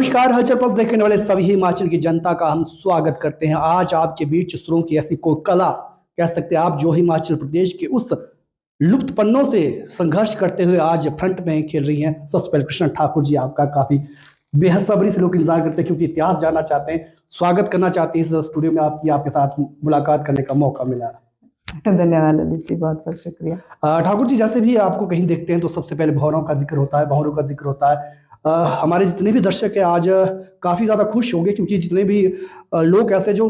नमस्कार, हलचल पल्स देखने वाले सभी हिमाचल की जनता का हम स्वागत करते हैं। आज आपके बीच सुरों की ऐसी कोई कला कह सकते हैं आप जो हिमाचल प्रदेश के उस लुप्त पन्नों से संघर्ष करते हुए आज फ्रंट में खेल रही हैं। सबसे पहले कृष्णा ठाकुर जी, आपका काफी बेहद सब्री से लोग इंतजार करते हैं क्योंकि इतिहास जानना चाहते हैं, स्वागत करना चाहते हैं। इस स्टूडियो में आपके साथ मुलाकात करने का मौका मिला। धन्यवाद ललित जी, बहुत बहुत शुक्रिया। ठाकुर जी, जैसे भी आपको कहीं देखते हैं तो सबसे पहले भौरों का जिक्र होता है, भौरों का जिक्र होता है। हमारे जितने भी दर्शक हैं आज काफ़ी ज़्यादा खुश होंगे क्योंकि जितने भी लोग ऐसे जो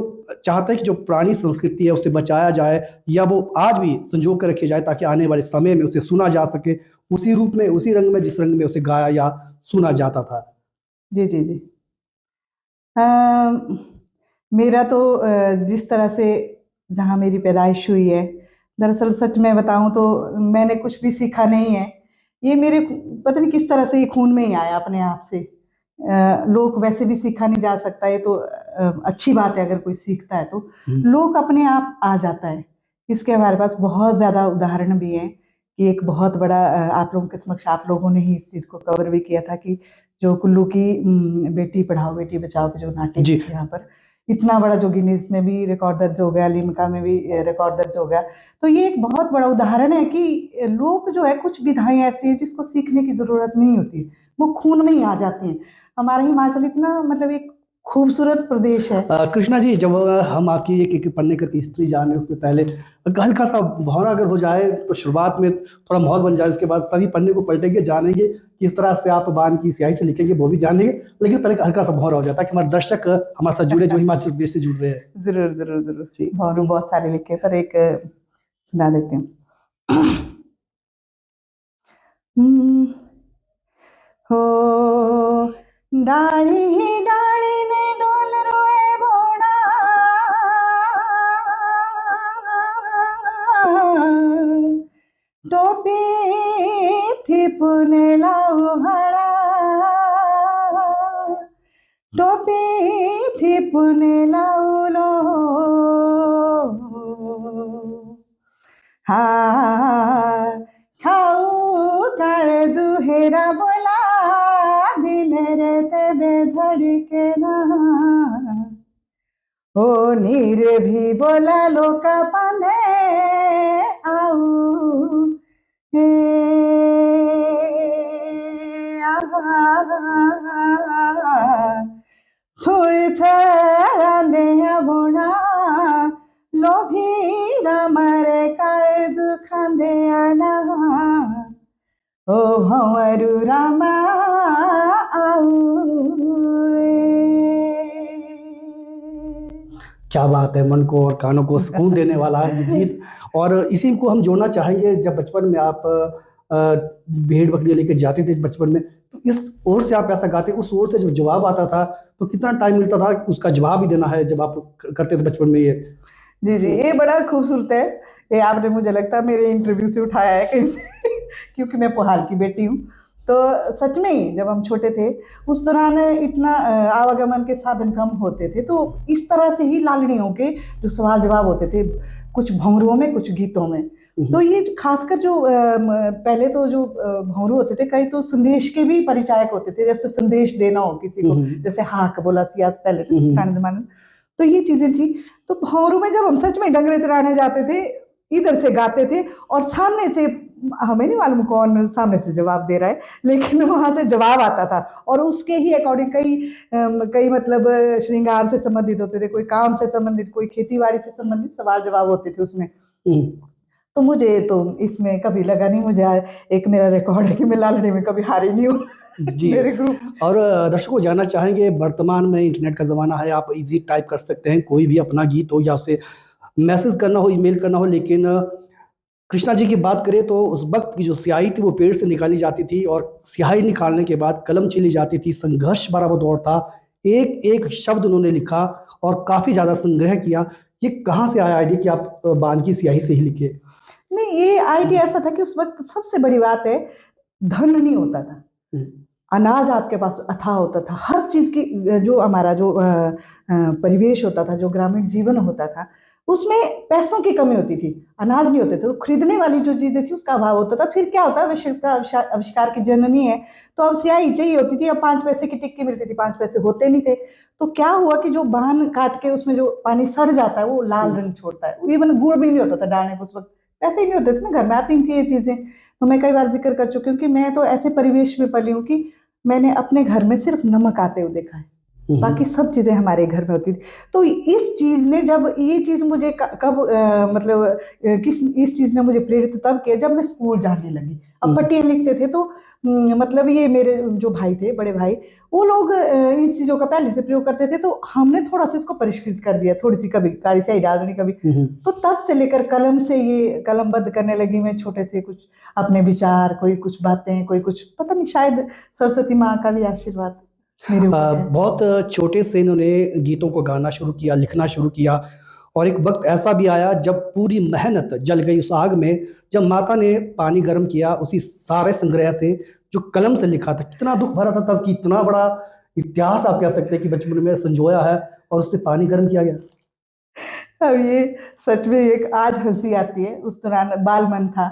चाहते हैं कि जो पुरानी संस्कृति है उसे बचाया जाए या वो आज भी संजो कर रखी जाए ताकि आने वाले समय में उसे सुना जा सके उसी रूप में, उसी रंग में जिस रंग में उसे गाया या सुना जाता था। जी जी जी। मेरा तो जिस तरह से जहाँ मेरी पैदाइश हुई है, दरअसल सच में बताऊं तो मैंने कुछ भी सीखा नहीं है। ये मेरे पता नहीं किस तरह से ये खून में ही आया अपने आप से। लोग वैसे भी सीखा नहीं जा सकता, ये तो अच्छी बात है अगर कोई सीखता है तो। लोग अपने आप आ जाता है। इसके हमारे पास बहुत ज़्यादा उदाहरण भी हैं कि एक बहुत बड़ा आप लोगों के समक्ष आप लोगों ने ही इस चीज़ को कवर भी किया था कि जो कुल्लू की बेटी पढ़ाओ बेटी बचाओ के जो नाटक जी। यहाँ पर इतना बड़ा जो गिनीज में भी रिकॉर्ड दर्ज हो गया, लिम्का में भी रिकॉर्ड दर्ज हो गया। तो ये एक बहुत बड़ा उदाहरण है कि लोग जो है कुछ विधाएं ऐसी हैं जिसको सीखने की जरूरत नहीं होती, वो खून में ही आ जाती हैं। हमारा हिमाचल इतना मतलब एक खूबसूरत प्रदेश है। कृष्णा जी, जब हम आपकी एक पन्ने की हिस्ट्री जाने उससे पहले हल्का सा भौरा अगर हो जाए तो शुरुआत में थोड़ा माहौल बन जाए, उसके बाद सभी पन्ने को पलटेंगे, जानेंगे किस तरह से आप बाण की स्याही से लिखेंगे वो भी जानेंगे, लेकिन पहले हल्का सा भौरा हो जाता है कि हमारे दर्शक हमारे साथ जुड़े जो हिमाचल प्रदेश से जुड़ रहे हैं। जरूर जरूर जरूर। भौरू बहुत सारे लिखे पर एक सुना देती हूँ। हो डाढ़ी डाढ़ी ने डोल रोए भोड़ा, टोपी थी पुने लाऊ भाड़ा, टोपी थी पुने लाऊ लो। हाँ खाऊ काले दुहेरा बोला दिल रे तेबे धड़के ना, ओ नीर भी बोला लोका बांधे आऊ हे छोड़ छड़ा दे बोना लोभी रामरे काले दुखांदे आना, ओ भंवरू रामा क्या बात है, मन को और कानों को सुकून देने वाला है ये गीत। और इसी को हम जोड़ना चाहेंगे, जब बचपन में आप भेड़ बकरियां लेकर जाते थे बचपन में, तो इस ओर से आप ऐसा गाते, उस ओर से जब जवाब आता था तो कितना टाइम मिलता था उसका जवाब भी देना है जब आप करते थे बचपन में ये? जी जी, ये बड़ा खूबसूरत है। ये आपने मुझे लगता है मेरे इंटरव्यू से उठाया है कहीं से क्योंकि मैं पोहाल की बेटी हूँ। तो सच में ही जब हम छोटे थे उस दौरान इतना आवागमन के साधन कम होते थे, तो इस तरह से ही लालड़ियों के जो सवाल जवाब होते थे, कुछ भंवरों में कुछ गीतों में। तो ये खासकर जो पहले तो जो भंवरू होते थे, कई तो संदेश के भी परिचायक होते थे, जैसे संदेश देना हो किसी को, जैसे हाक बोला थी आज पहले पुराने जमाने में, तो ये चीजें थी। तो भंवरू में जब हम सच में डंगरे चराने जाते थे, इधर से गाते थे और सामने से हमें नहीं मालूम कौन सामने से जवाब दे रहा है, लेकिन वहां से जवाब आता था और उसके ही अकॉर्डिंग कई मतलब श्रृंगार से संबंधित होते थे, कोई काम से संबंधित, कोई खेतीबाड़ी से संबंधित सवाल जवाब होते थे उसमें। तो मुझे तो इसमें कभी लगा नहीं, मुझे एक मेरा रिकॉर्ड है कि मैं लालड़ी में कभी हारी नहीं हूँ जी। मेरे ग्रुप। और दर्शकों जानना चाहेंगे, वर्तमान में इंटरनेट का ज़माना है, आप इजी टाइप कर सकते हैं कोई भी अपना गीत हो या उसे मैसेज करना हो, ईमेल करना हो, लेकिन कृष्णा जी की बात करें तो उस वक्त की जो स्याही थी वो पेड़ से निकाली जाती थी और स्याही निकालने के बाद कलम चली जाती थी। संघर्ष भरा वो दौर था, एक एक शब्द उन्होंने लिखा और काफ़ी ज़्यादा संग्रह किया। ये कहाँ से आया आइडिया कि आप बाण की स्याही से ही लिखे? नहीं, ये आइडिया ऐसा था कि उस वक्त सबसे बड़ी बात है, धन नहीं होता था, अनाज आपके पास अथाह होता था, हर चीज़ की जो हमारा जो परिवेश होता था, जो ग्रामीण जीवन होता था, उसमें पैसों की कमी होती थी, अनाज नहीं होते थे, तो खरीदने वाली जो चीजें थी उसका अभाव होता था। फिर क्या होता है, आवश्यकता आविष्कार की जननी है, तो अब स्याही चाहिए होती थी, अब 5 पैसे की टिक्की मिलती थी, 5 पैसे होते नहीं थे। तो क्या हुआ कि जो बाहन काट के उसमें जो पानी सड़ जाता है वो लाल रंग छोड़ता है, इवन गुड़ भी नहीं होता था डालने को उस वक्त, पैसे ही नहीं होते थे ना, घर में आती नहीं थी ये चीजें। तो मैं कई बार जिक्र कर चुकी हूँ कि मैं तो ऐसे परिवेश में पली हूँ कि मैंने अपने घर में सिर्फ नमक आते हुए देखा है, बाकी सब चीजें हमारे घर में होती थी। तो इस चीज ने, जब ये चीज मुझे कब मतलब किस इस चीज ने मुझे प्रेरित तब किया जब मैं स्कूल जाने लगी। अब पट्टियां लिखते थे तो मतलब ये मेरे जो भाई थे, बड़े भाई, वो लोग इन चीजों का पहले से प्रयोग करते थे, तो हमने थोड़ा सा इसको परिष्कृत कर दिया, थोड़ी सी कभी काली स्याही डाल देनी कभी। तो तब से लेकर कलम से ये कलमबद्ध करने लगी मैं, छोटे से कुछ अपने विचार, कोई कुछ बातें, कोई कुछ, पता नहीं, शायद सरस्वती माँ का भी आशीर्वाद मेरे ऊपर है। बहुत छोटे से इन्होंने गीतों को गाना शुरू किया, लिखना शुरू किया, और एक वक्त ऐसा भी आया जब पूरी मेहनत जल गई उस आग में, जब माता ने पानी गर्म किया उसी सारे संग्रह से जो कलम से लिखा था। कितना दुख भरा था तब, कि इतना बड़ा इतिहास आप कह सकते हैं कि बचपन में संजोया है और उससे पानी गर्म किया गया। अब ये सच में एक आज हंसी आती है, उस दौरान बाल मन था,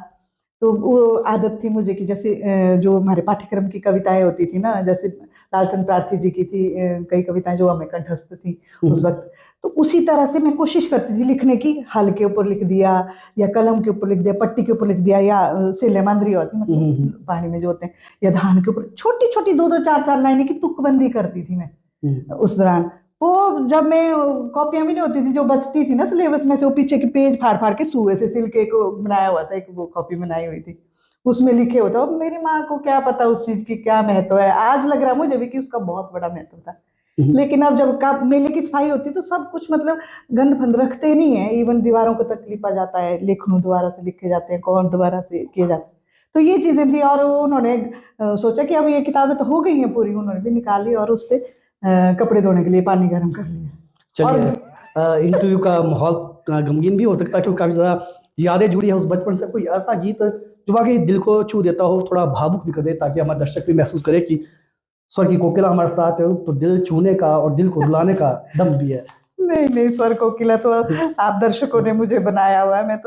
तो वो आदत थी मुझे कि जैसे जो हमारे पाठ्यक्रम की कविताएं होती थी ना, जैसे लालचंद प्रार्थी जी की थी कई कविताएं जो हमें कंठस्थ थी उस वक्त, तो उसी तरह से मैं कोशिश करती थी लिखने की। हल के ऊपर लिख दिया, या कलम के ऊपर लिख दिया, पट्टी के ऊपर लिख दिया, या सेले मांदरी होती मतलब पानी में जो होते हैं, या धान के ऊपर छोटी छोटी 2-2 4-4 लाइनें की तुकबंदी करती थी मैं उस दौरान। वो जब मैं कॉपियां भी नहीं होती थी जो बचती थी ना सिलेबस में से, वो पीछे के पेज फाड़ फाड़ के सुए से सिल्के को बनाया हुआ था, एक वो कॉपी बनाई हुई थी, उसमें लिखे होता। और मेरी माँ को क्या पता उस चीज की क्या महत्व है, आज लग रहा मुझे भी कि उसका बहुत बड़ा महत्व था। लेकिन अब जब मेले की सफाई होती तो सब कुछ मतलब गंद फंद रखते नहीं है, इवन दीवारों को तक लिपा जाता है, लेखनों दोबारा से लिखे जाते हैं, कौन दोबारा से किए जाते हैं। तो ये चीजें थी, और उन्होंने सोचा कि अब ये किताबें तो हो गई हैं पूरी, उन्होंने भी निकाली और उससे कपड़े धोने के लिए पानी गर्म कर लिया। चलिए, इंटरव्यू का माहौल गमगीन भी हो सकता है क्योंकि काफी ज्यादा यादें जुड़ी है उस बचपन से। कोई ऐसा गीत जो वाकई दिल को छू देता हो, थोड़ा भावुक भी कर दे, ताकि हमारे दर्शक भी महसूस करे कि स्वर की कोकिला हमारे साथ है, तो दिल छूने का और दिल को रुलाने का दम भी है। नहीं नहीं, स्वर कोकिला तो आप दर्शकों ने मुझे बनाया हुआ है, मैं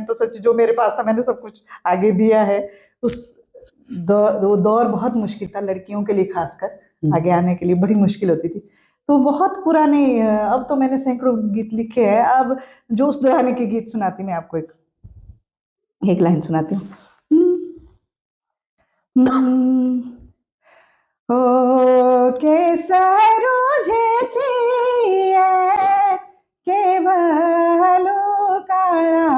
तो सच जो मेरे पास था मैंने सब कुछ आगे दिया है। उस वो दौर बहुत मुश्किल था लड़कियों के लिए, खासकर आगे आने के लिए बड़ी मुश्किल होती थी। तो बहुत पुराने, अब तो मैंने सैकड़ों गीत लिखे हैं। अब जो उस दौरान के गीत सुनाती, मैं आपको एक लाइन सुनाती हूँ। ओ केसरो झेचिए केवलो काळा,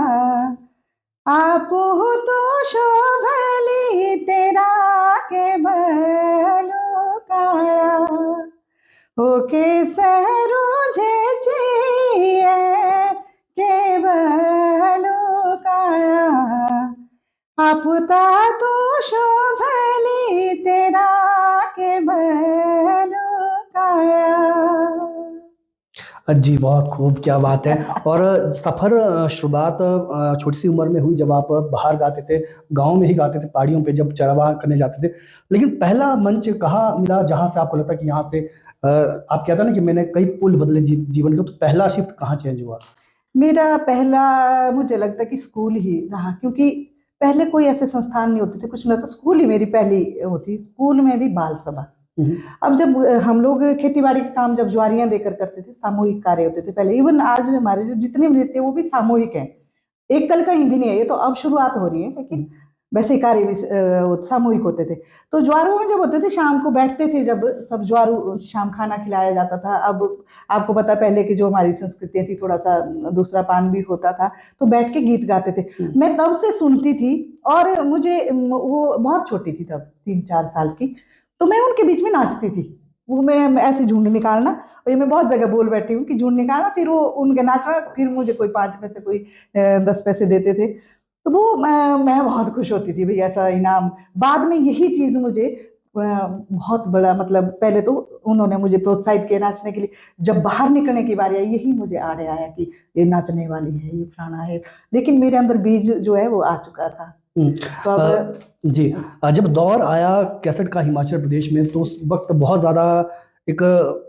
आपो तो शोभली तेरा केवलो काळा। ओ केसरो झेचिए केवलो काळा, आपुता तो शोभली तेरा केवलो काळा। जी, बहुत खूब, क्या बात है। और सफ़र शुरुआत छोटी सी उम्र में हुई जब आप बाहर गाते थे, गाँव में ही गाते थे, पहाड़ियों पे जब चरवाह करने जाते थे। लेकिन पहला मंच कहाँ मिला जहाँ से आपको लगता कि यहाँ से आप कहते हैं ना कि मैंने कई पुल बदले जीवन के, तो पहला शिफ्ट कहाँ चेंज हुआ? मेरा पहला, मुझे लगता है कि स्कूल ही रहा, क्योंकि पहले कोई ऐसे संस्थान नहीं होते थे, कुछ ना, तो स्कूल ही मेरी पहली होती। स्कूल में भी बाल सभा। अब जब हम लोग खेती बाड़ी का काम जब ज्वारियां देकर करते थे, सामूहिक कार्य होते थे पहले, इवन आज हमारे जो जितने नृत्य वो भी सामूहिक हैं, एक कल कहीं भी नहीं है, ये तो अब शुरुआत हो रही है, लेकिन वैसे कार्य भी सामूहिक होते थे। तो ज्वारों में जब होते थे शाम को बैठते थे, जब सब ज्वारू शाम खाना खिलाया जाता था। अब आपको पता, पहले की जो हमारी संस्कृतियां थी, थोड़ा सा दूसरा पान भी होता था, तो बैठ के गीत गाते थे। मैं तब से सुनती थी, और मुझे वो बहुत छोटी थी तब, 3-4 साल की, तो मैं उनके बीच में नाचती थी। वो मैं ऐसे झुंड निकालना, और ये मैं बहुत जगह बोल बैठी हूँ कि झुंड निकालना, फिर वो उनके नाचना, फिर मुझे कोई 5 पैसे, कोई 10 पैसे देते थे, तो वो मैं बहुत खुश होती थी भाई, ऐसा इनाम। बाद में यही चीज मुझे बहुत बड़ा, मतलब पहले तो उन्होंने मुझे प्रोत्साहित किया नाचने के लिए, जब बाहर निकलने की बारी आई यही मुझे आड़े आया कि ये नाचने वाली है, ये फलाना है, लेकिन मेरे अंदर बीज जो है वो आ चुका था। तो अब जी, जब दौर आया कैसेट का हिमाचल प्रदेश में, तो उस वक्त बहुत ज़्यादा एक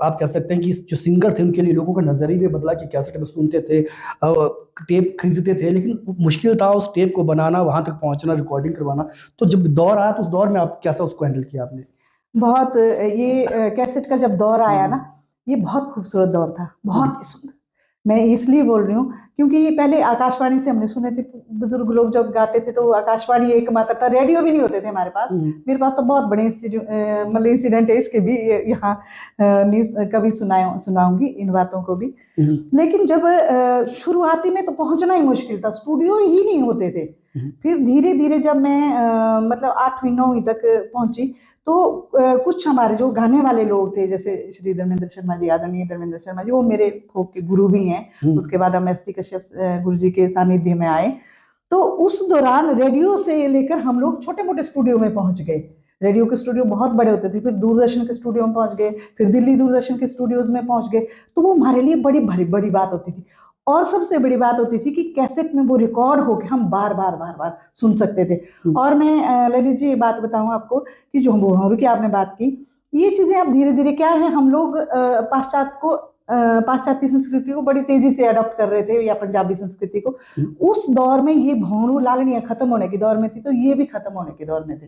आप कह सकते हैं कि जो सिंगर थे उनके लिए लोगों का नज़रिया भी बदला कि कैसेट में सुनते थे, टेप खरीदते थे, लेकिन मुश्किल था उस टेप को बनाना, वहाँ तक पहुँचना, रिकॉर्डिंग करवाना। तो जब दौर आया तो उस दौर में आप कैसा उसको हैंडल किया आपने? बहुत ये कैसेट का जब दौर आया ना, ये बहुत खूबसूरत दौर था, बहुत ही सुंदर। मैं इसलिए बोल रही हूँ क्योंकि ये पहले आकाशवाणी से हमने सुने थे, बुजुर्ग लोग जब गाते थे तो आकाशवाणी एकमात्र था, रेडियो भी नहीं होते थे हमारे पास। मेरे पास तो बहुत बड़े मतलब इंसिडेंट है इसके भी, यहाँ कभी सुनाऊंगी इन बातों को भी। लेकिन जब शुरुआती में तो पहुंचना ही मुश्किल था, स्टूडियो ही नहीं होते थे। फिर धीरे धीरे जब मैं मतलब 8वीं 9वीं तक पहुंची तो कुछ हमारे जो गाने वाले लोग थे, जैसे श्री धर्मेंद्र शर्मा जी, आदरणीय धर्मेंद्र शर्मा जी, वो मेरे फोक के गुरु भी हैं। उसके बाद हम एस टी कश्यप गुरु जी के सानिध्य में आए। तो उस दौरान रेडियो से लेकर हम लोग छोटे मोटे स्टूडियो में पहुंच गए। रेडियो के स्टूडियो बहुत बड़े होते थे, फिर दूरदर्शन के स्टूडियो में पहुंच गए, फिर दिल्ली दूरदर्शन के स्टूडियोज में पहुंच गए। तो वो हमारे लिए बड़ी बड़ी बात होती थी। और सबसे बड़ी बात होती थी कि कैसेट में वो रिकॉर्ड होके हम बार बार सुन सकते थे। और मैं ललित जी ये बात बताऊं आपको कि जो मोहर की आपने बात की, ये चीजें अब धीरे धीरे क्या है, हम लोग पाश्चात्य संस्कृति को बड़ी तेजी से अडॉप्ट कर रहे थे, या पंजाबी संस्कृति को। उस दौर में ये भौरू लालनियां खत्म होने के दौर में थी, तो ये भी खत्म होने के दौर में थे।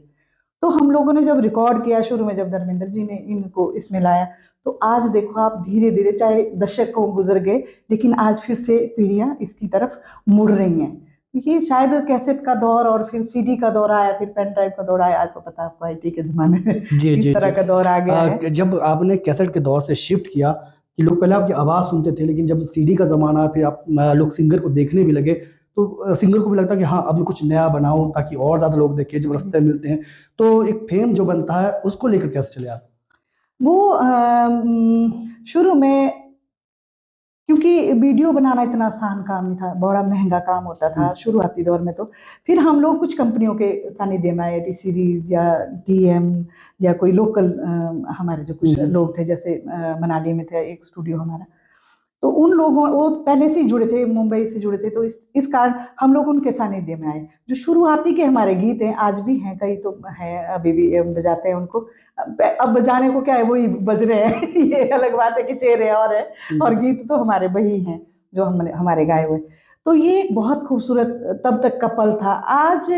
तो हम लोगों ने जब रिकॉर्ड किया शुरू में, जब धर्मेंद्र जी ने इनको इसमें लाया, तो आज देखो आप धीरे धीरे, चाहे दशकों गुजर गए, लेकिन आज फिर से पीढ़ियां इसकी तरफ मुड़ रही हैं। तो ये शायद कैसेट का दौर और फिर सीडी का दौर आया, फिर पेन ड्राइव का दौर आया, आज तो पता है आपको आईटी के जमाने में इस तरह का दौर आ गया है। जब आपने कैसेट के दौर से शिफ्ट किया कि लोग पहले आपकी आवाज़ सुनते थे, लेकिन जब सीडी का ज़माना, फिर आप लोग सिंगर को देखने भी लगे, तो सिंगर को भी लगता है कि हाँ अब कुछ नया बनाओ ताकि और ज़्यादा लोग देखें, जब रास्ते मिलते हैं तो एक फेम जो बनता है, उसको लेकर कैसे चले आप? वो शुरू में, क्योंकि वीडियो बनाना इतना आसान काम नहीं था, बड़ा महंगा काम होता था शुरुआती दौर में। तो फिर हम लोग कुछ कंपनियों के सानिध्य में आए, टी सीरीज या डीएम या कोई लोकल हमारे जो कुछ लोग थे, जैसे मनाली में थे एक स्टूडियो हमारा, तो उन लोगों, वो पहले से ही जुड़े थे, मुंबई से जुड़े थे, तो इस कारण हम लोग उनके सानिध्य में आए। जो शुरुआती के हमारे गीत हैं, आज भी हैं, कई तो हैं अभी भी बजाते हैं उनको। अब बजाने को क्या है, वही बज रहे हैं ये अलग बात है कि चेहरे और है, और गीत तो हमारे वही हैं जो हमारे गाए हुए। तो ये एक बहुत खूबसूरत तब तक का पल था। आज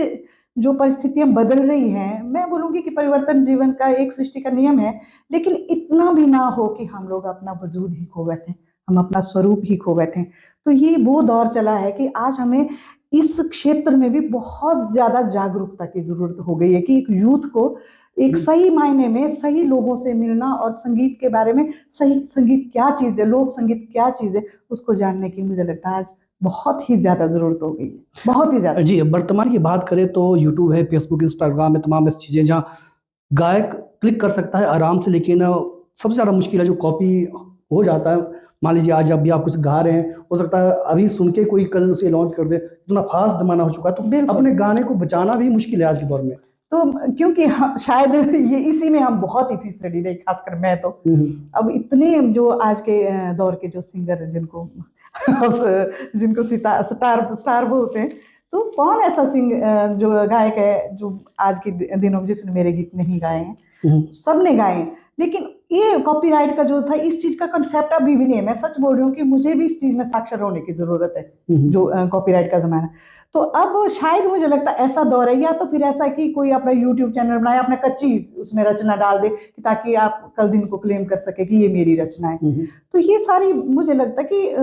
जो परिस्थितियां बदल रही हैं, मैं बोलूंगी कि परिवर्तन जीवन का एक सृष्टि का नियम है, लेकिन इतना भी ना हो कि हम लोग अपना वजूद ही खो बैठे, हम अपना स्वरूप ही खो बैठे। तो ये वो दौर चला है कि आज हमें इस क्षेत्र में भी बहुत ज्यादा जागरूकता की जरूरत हो गई है कि एक यूथ को एक सही मायने में सही लोगों से मिलना, और संगीत के बारे में, सही संगीत क्या चीज है, लोक संगीत क्या चीज है, उसको जानने की मुझे लगता है आज बहुत ही ज्यादा जरूरत हो गई है, बहुत ही ज्यादा। जी, वर्तमान की बात करें तो यूट्यूब है, फेसबुक, इंस्टाग्राम है, तमाम ऐसी चीज़ें जहाँ गायक क्लिक कर सकता है आराम से, लेकिन सबसे ज़्यादा मुश्किल है जो कॉपी हो जाता है। मान लीजिए आज अभी आप कुछ गा रहे हैं, हो सकता है अभी सुन के कोई कल उसे लॉन्च कर दे, इतना फास्ट जमाना हो चुका है, तो अपने गाने को बचाना भी मुश्किल है आज के दौर में। तो क्योंकि शायद ये इसी में हम बहुत ही फिसलड़ी रहे, खासकर मैं तो। अब इतने जो आज के दौर के जो सिंगर जिनको स्टार बोलते हैं, तो कौन ऐसा जो गायक है जो आज के दिनों में जिसने मेरे गीत नहीं गाए हैं? सबने गाए हैं, लेकिन ये कॉपीराइट का जो था, इस चीज का कंसेप्ट अभी भी नहीं है। मैं सच बोल रही हूँ कि मुझे भी इस चीज में साक्षर होने की जरूरत है, जो कॉपीराइट का जमाना। तो अब शायद मुझे लगता है ऐसा दौर है, या तो फिर ऐसा कि कोई अपना यूट्यूब चैनल बनाए, अपना कच्ची उसमें रचना डाल दे, ताकि आप कल दिन को क्लेम कर सके कि ये मेरी रचना है। तो ये सारी मुझे लगता है कि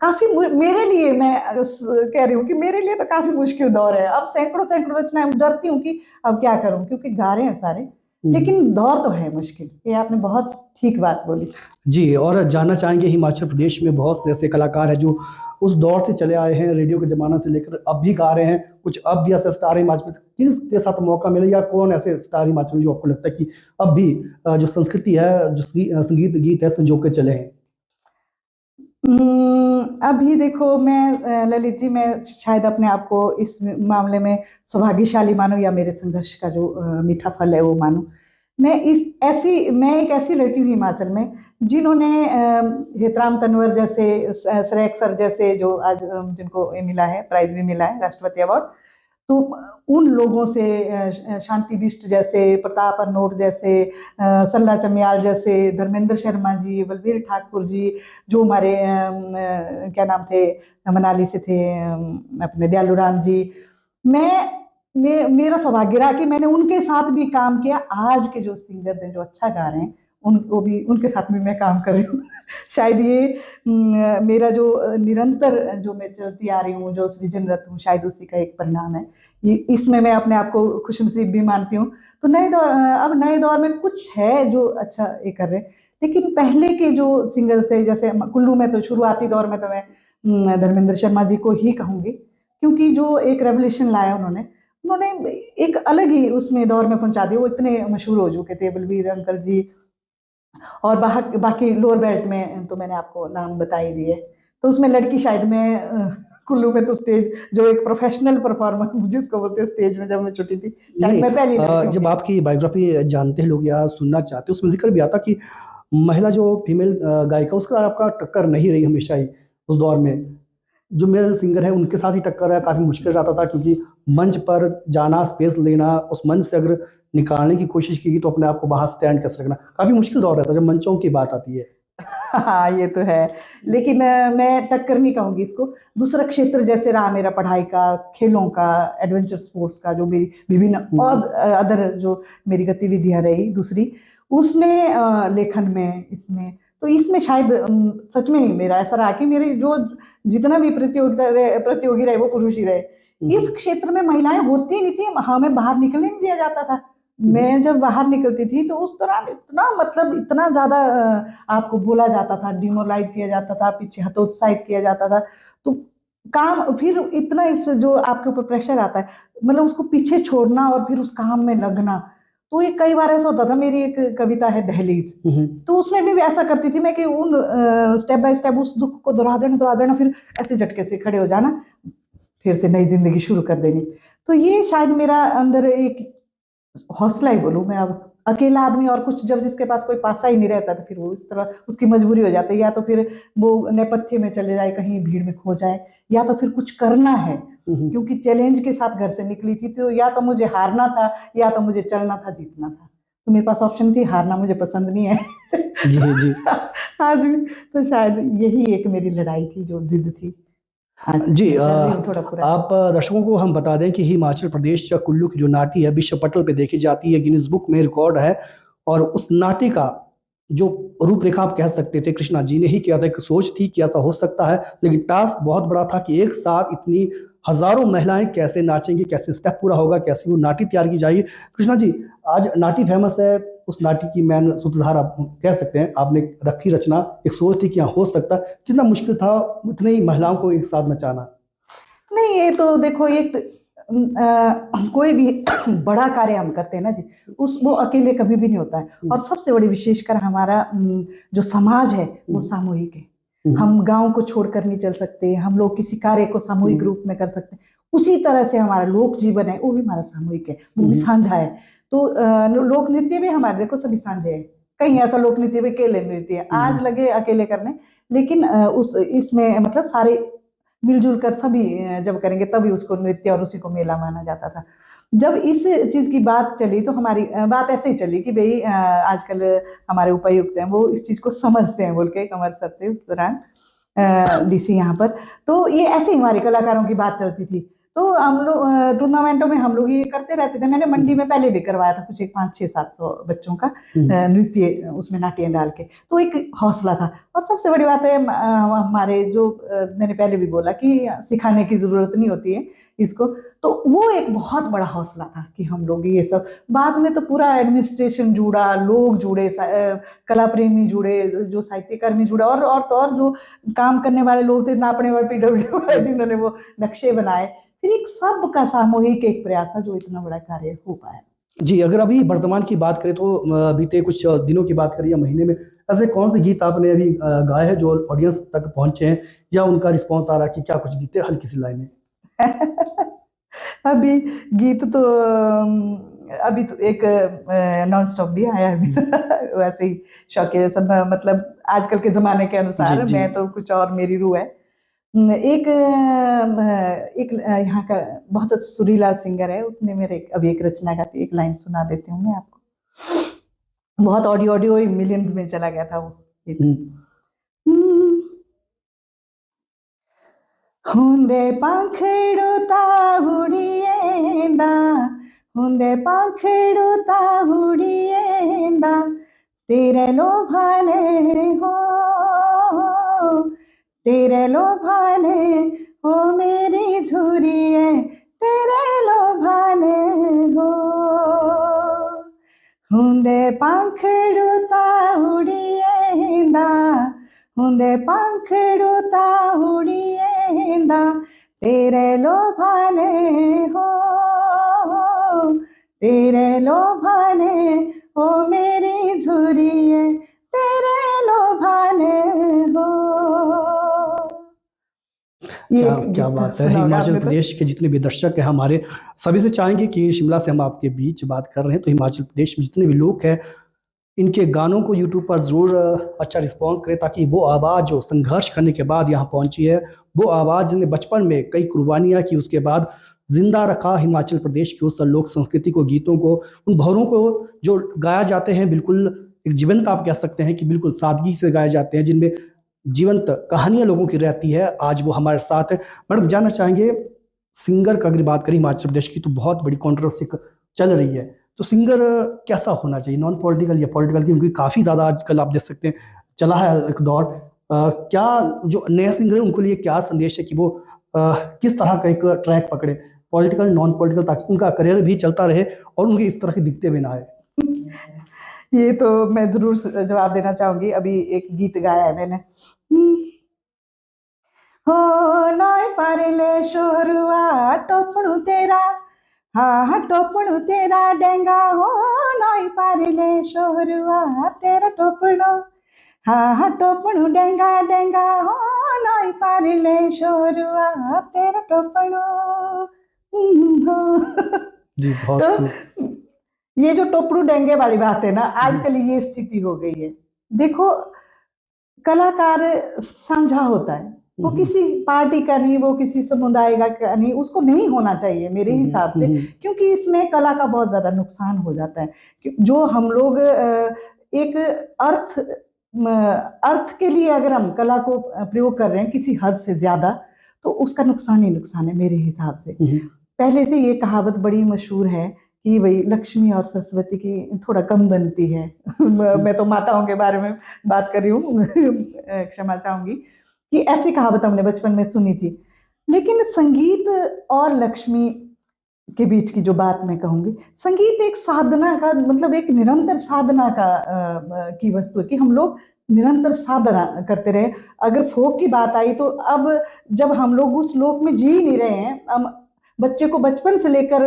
काफी मेरे लिए, मैं कह रही हूँ कि मेरे लिए तो काफी मुश्किल दौर है। अब सैकड़ों रचनाएं, डरती हूँ कि अब क्या करूँ, क्योंकि गा रहे हैं सारे, लेकिन दौर तो है मुश्किल। ये आपने बहुत ठीक बात बोली। जी, और जानना चाहेंगे, हिमाचल प्रदेश में बहुत से ऐसे कलाकार हैं जो उस दौर से चले आए हैं, रेडियो के ज़माना से लेकर अब भी गा रहे हैं, कुछ अब भी ऐसे स्टार हिमाचल, किनके साथ मौका मिले, या कौन ऐसे स्टार हिमाचल में जो आपको लगता है कि अब भी जो संस्कृति है, जो संगीत गीत है, संजो के चले हैं? अभी देखो, मैं ललित जी, मैं शायद अपने आप को इस मामले में सौभाग्यशाली मानूं, या मेरे संघर्ष का जो मीठा फल है वो मानूं। मैं एक ऐसी लड़की हूँ हिमाचल में, जिन्होंने हेतराम तनवर जैसे, श्रेयक सर जैसे, जो आज जिनको ये मिला है, प्राइज भी मिला है, राष्ट्रपति अवार्ड, तो उन लोगों से शांति बिष्ट जैसे, प्रताप अनोट जैसे, सल्ला चमियाल जैसे, धर्मेंद्र शर्मा जी, बलबीर ठाकुर जी, जो हमारे क्या नाम थे, मनाली से थे, अपने दयालु राम जी। मेरा सौभाग्य रहा कि मैंने उनके साथ भी काम किया। आज के जो सिंगर हैं जो अच्छा गा रहे हैं, उनको भी, उनके साथ भी मैं काम कर रही हूँ। शायद ये मेरा जो निरंतर जो मैं चलती आ रही हूँ, जो सृजनरत हूँ, शायद उसी का एक परिणाम है। इसमें मैं अपने आप को खुशनसीब भी मानती हूँ। तो अब नए दौर में कुछ है जो अच्छा ये कर रहे हैं, लेकिन पहले के जो सिंगर्स थे, जैसे कुल्लू में, तो शुरुआती दौर में तो मैं धर्मेंद्र शर्मा जी को ही कहूंगी, क्योंकि जो एक रेवोल्यूशन लाया उन्होंने उन्होंने एक अलग ही उसमें दौर में पहुंचा दिया। वो इतने मशहूर हो चुके थे, बलबीर अंकल जी, और बाकी लोअर बेल्ट में तो मैंने आपको नाम बता ही दिए। तो उसमें लड़की शायद मैं कुल्लू में तो स्टेज जो एक प्रोफेशनल परफॉर्मर जिसको बोलते हैं, स्टेज में जब मैं छुट्टी थी, शायद नहीं, मैं पहली लड़की जब होंगी। आपकी बायोग्राफी जानते हैं लोग या सुनना चाहते हैं, उसमें जिक्र भी आता कि महिला जो फीमेल गायिका, उसका आपका टक्कर नहीं रही हमेशा ही उस दौर में। जो मेल सिंगर है उनके साथ ही टक्कर है, काफ़ी मुश्किल रहता था, क्योंकि मंच पर जाना, स्पेस लेना, उस मंच से अगर निकालने की कोशिश की तो अपने आप को बाहर स्टैंड कैसे रखना, काफ़ी मुश्किल दौर रहता है जब मंचों की बात आती है। हाँ, ये तो है। लेकिन मैं टक्कर नहीं कहूंगी इसको। दूसरा क्षेत्र जैसे रहा मेरा पढ़ाई का, खेलों का, एडवेंचर स्पोर्ट्स का, जो मेरी विभिन्न और अदर जो मेरी गतिविधियां रही दूसरी, उसमें लेखन में, इसमें तो इसमें शायद सच में ही मेरा ऐसा रहा कि मेरे जो जितना भी प्रतियोगी रहे वो पुरुष ही रहे। इस क्षेत्र में महिलाएं होती ही नहीं थी, हमें बाहर निकलने नहीं दिया जाता था। मैं जब बाहर निकलती थी तो उस दौरान इतना, मतलब इतना ज्यादा आपको बोला जाता था, डिमोलाइज किया जाता था, पीछे हतोत्साहित किया जाता था। तो काम, फिर इतना इस जो आपके ऊपर प्रेशर आता है, मतलब उसको पीछे छोड़ना और फिर उस काम में लगना। तो ये कई बार ऐसा होता था। मेरी एक कविता है दहलीज, तो उसमें भी ऐसा करती थी मैं कि उन स्टेप बाय स्टेप उस दुख को दोहरा देना, फिर ऐसे झटके से खड़े हो जाना, फिर से नई जिंदगी शुरू कर देनी। तो ये शायद मेरा अंदर एक हौसला ही बोलूं मैं। अब अकेला आदमी और कुछ, जब जिसके पास कोई पासा ही नहीं रहता, तो फिर वो इस तरह उसकी मजबूरी हो जाती है, या तो फिर वो नेपथ्य में चले जाए, कहीं भीड़ में खो जाए, या तो फिर कुछ करना है। क्योंकि चैलेंज के साथ घर से निकली थी, तो या तो मुझे हारना था, या तो मुझे चलना था, जीतना था। तो मेरे पास ऑप्शन थी, हारना मुझे पसंद नहीं है। जी जी। आज भी तो शायद यही एक मेरी लड़ाई थी, जो जिद थी। हाँ, जी, मैं कर रही हूँ थोड़ा पूरा। आप दर्शकों को हम बता दें कि हिमाचल प्रदेश या कुल्लू की जो नाटी है विश्व पटल पे देखी जाती है, गिनीज बुक में रिकॉर्ड है। और उस नाटी का जो रूपरेखा आप कह सकते थे, कृष्णा जी ने ही किया था। एक सोच थी कि ऐसा हो सकता है, लेकिन टास्क बहुत बड़ा था कि एक साथ इतनी हजारों महिलाएं कैसे नाचेंगी, कैसे स्टेप पूरा होगा, कैसे वो नाटी तैयार की जाएगी। कृष्णा जी, आज नाटी फेमस है, उस नाटी की मैन सूत्रधार आप कह सकते हैं, आपने रखी रचना, एक सोच थी कि हाँ हो सकता है। कितना मुश्किल था इतनी ही महिलाओं को एक साथ नचाना? नहीं, ये तो देखो, एक कोई भी बड़ा कार्य हम करते हैं ना जी, वो अकेले कभी भी नहीं होता है। और सबसे बड़ी विशेषकर हमारा जो समाज है वो सामूहिक है। हम गांव को छोड़कर नहीं चल सकते, हम लोग किसी कार्य को सामूहिक रूप में कर सकते हैं। उसी तरह से हमारा लोक जीवन है, वो भी हमारा सामूहिक है, वो भी साझा है। तो लोक नृत्य भी हमारे, देखो, सभी साझे है। कहीं ऐसा लोक नृत्य भी अकेले नृत्य है, आज लगे अकेले करने, लेकिन उस इसमें मतलब सारे मिलजुल कर सभी जब करेंगे तभी उसको नृत्य और उसी को मेला माना जाता था। जब इस चीज की बात चली तो हमारी बात ऐसे ही चली कि भाई आजकल हमारे उपायुक्त हैं, वो इस चीज को समझते हैं, बोल के कमर सर थे उस दौरान, डीसी यहाँ पर। तो ये ऐसे ही हमारे कलाकारों की बात चलती थी। तो हम लोग टूर्नामेंटों में हम लोग ये करते रहते थे। मैंने मंडी में पहले भी करवाया था कुछ, एक 500-600-700 बच्चों का नृत्य, उसमें नाट्य डाल के। तो एक हौसला था। और सबसे बड़ी बात है, हमारे जो मैंने पहले भी बोला कि सिखाने की जरूरत नहीं होती है इसको। तो वो एक बहुत बड़ा हौसला था कि हम लोग ये सब, बाद में तो पूरा एडमिनिस्ट्रेशन जुड़ा, लोग जुड़े, कला प्रेमी जुड़े, जो साहित्यकर्मी जुड़े, और तो और जो काम करने वाले लोग थे, नापने वाले पीडब्ल्यू वाले, जिन्होंने वो नक्शे बनाए, फिर एक सबका सामूहिक एक प्रयास था जो इतना बड़ा कार्य हो पाया। जी, अगर अभी वर्तमान की बात करें तो बीते कुछ दिनों की बात करें या महीने में, ऐसे कौन से गीत आपने अभी गाए हैं जो ऑडियंस तक पहुंचे हैं, या उनका रिस्पॉन्स आ रहा है कि क्या कुछ गीत है, हल्की सी लाइनें? अभी गीत तो अभी तो एक नॉन स्टॉप भी आया है मेरा। वैसे ही शौकिया सब, मतलब आजकल के जमाने के अनुसार, जी जी। मैं तो कुछ और, मेरी रूह है। एक यहाँ का बहुत सुरीला सिंगर है, उसने मेरे अभी एक रचना गाती, एक लाइन सुना देती हूँ मैं आपको। बहुत ऑडियो मिलियंस में चला गया था वो गीत। हुंदे पाखड़ुता हुड़िएंदा, हुंदे पाखड़ुता हुड़िएंदा, तेरे लोभाने हो, तेरे लोभाने हो मेरी झुरिए, तेरे लोभाने हो। हुंदे पाखड़ुता हुड़िएंदा, हुंदे पाखड़ुता हुड़िएंदा, तेरे लोभाने हो, तेरे लोभाने हो मेरी झुरिए, तेरे लोभाने हो। क्या बात है। हिमाचल प्रदेश के जितने भी दर्शक हैं हमारे, सभी से चाहेंगे कि शिमला से हम आपके बीच बात कर रहे हैं, तो हिमाचल प्रदेश में जितने भी लोग हैं इनके गानों को यूट्यूब पर ज़रूर अच्छा रिस्पांस करें, ताकि वो आवाज़ जो संघर्ष करने के बाद यहाँ पहुँची है, वो आवाज़ जिसने बचपन में कई कुर्बानियाँ की, उसके बाद जिंदा रखा हिमाचल प्रदेश की उस लोक संस्कृति को, गीतों को, उन भवरों को जो गाया जाते हैं, बिल्कुल एक जीवंत आप कह सकते हैं कि बिल्कुल सादगी से गाए जाते हैं, जिनमें जीवंत कहानियां लोगों की रहती है। आज वो हमारे साथ है। मैडम, जानना चाहेंगे सिंगर का अगर बात करें हिमाचल प्रदेश की, तो बहुत बड़ी कंट्रोवर्सी चल रही है, तो सिंगर कैसा होना चाहिए, नॉन पॉलिटिकल या पॉलिटिकल? क्योंकि काफ़ी ज़्यादा आजकल आप देख सकते हैं चला है एक दौर। क्या जो नए सिंगर है उनके लिए क्या संदेश है कि वो किस तरह का एक ट्रैक पकड़े, पॉलिटिकल नॉन पॉलिटिकल, ताकि उनका करियर भी चलता रहे और उनके इस तरह के दिखते भी ना आए? ये तो मैं जरूर जवाब देना चाहूंगी। अभी एक गीत गाया है मैंने, हो नॉय पारिले शोरुआ टोपड़ू तेरा, हाँ टोपड़ू तेरा डेंगा, हो नॉय पारिले शोरुआ तेरा टोपड़ो, हाँ टोपड़ू डेंगा डेंगा, हो नॉय पारिले शोरुआ तेरा टोपड़ो। जी बहुत तो ये जो टोपड़ू डेंगे वाली बात है ना, आजकल ये स्थिति हो गई है। देखो, कलाकार साझा होता है, वो किसी पार्टी का नहीं, वो किसी समुदाय का नहीं, उसको नहीं होना चाहिए मेरे हिसाब से, क्योंकि इसमें कला का बहुत ज्यादा नुकसान हो जाता है। जो हम लोग एक अर्थ के लिए अगर हम कला को प्रयोग कर रहे हैं किसी हद से ज्यादा, तो उसका नुकसान ही नुकसान है मेरे हिसाब से। पहले से ये कहावत बड़ी मशहूर है कि भाई लक्ष्मी और सरस्वती की थोड़ा कम बनती है। मैं तो माताओं के बारे में बात कर रही हूँ, क्षमा चाहूंगी, कि ऐसी कहावत हमने बचपन में सुनी थी। लेकिन संगीत और लक्ष्मी के बीच की जो बात मैं कहूंगी, संगीत एक साधना का, मतलब एक निरंतर साधना का की वस्तु है, कि हम लोग निरंतर साधना करते रहे। अगर फोक की बात आई तो अब जब हम लोग उस लोक में जी नहीं रहे हैं, हम बच्चे को बचपन से लेकर